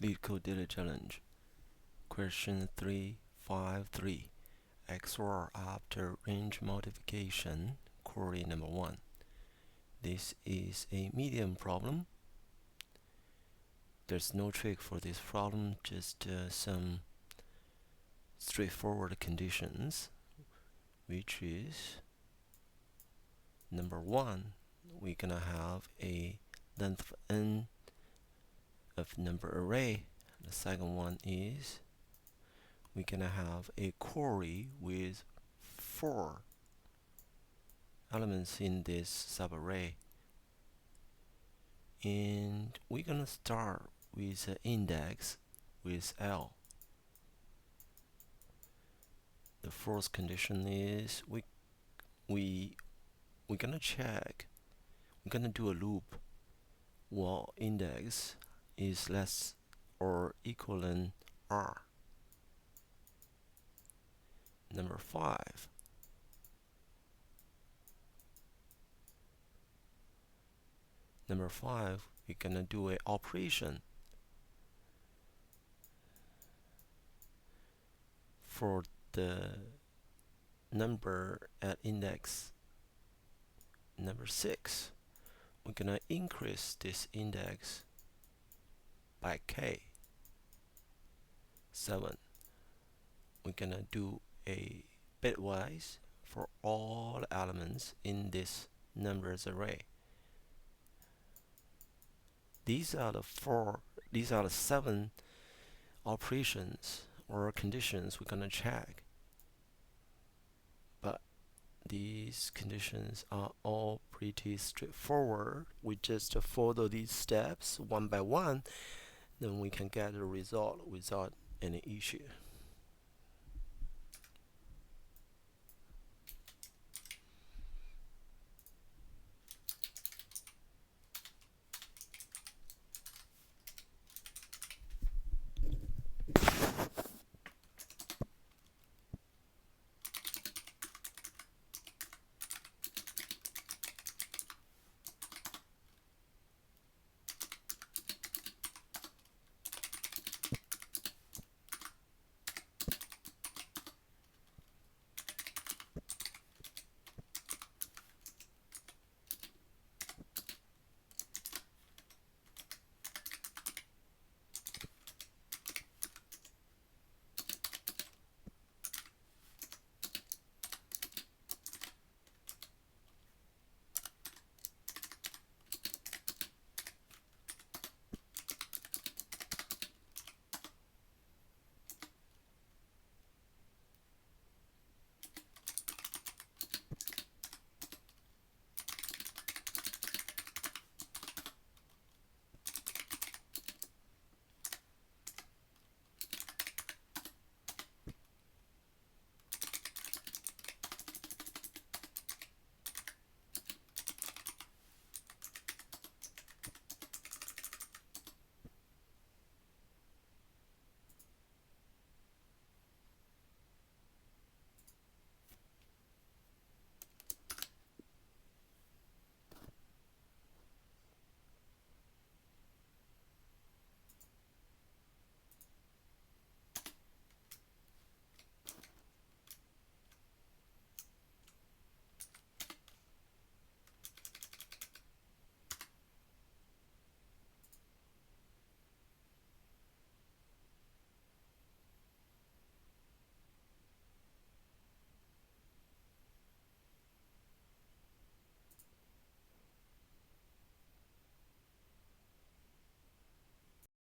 Leetcode Daily Challenge. Question 353. XOR after range multiplication. Query number 1. This is a medium problem. There's no trick for this problem, just some straightforward conditions, which is number 1, we're gonna have a length of n of number array. The second one is we're gonna have a query with 4 elements in this subarray, and we're gonna start with an index with L. The first condition is we're gonna check, we're gonna do a loop while index is less or equal than r. Number 5, we're gonna do an operation for the number at index number 6. We're gonna increase this index by k. 7, we're gonna do a bitwise for all elements in this numbers array. These are the 7 operations or conditions we're gonna check. But these conditions are all pretty straightforward. We just follow these steps one by one, then we can get a result without any issue.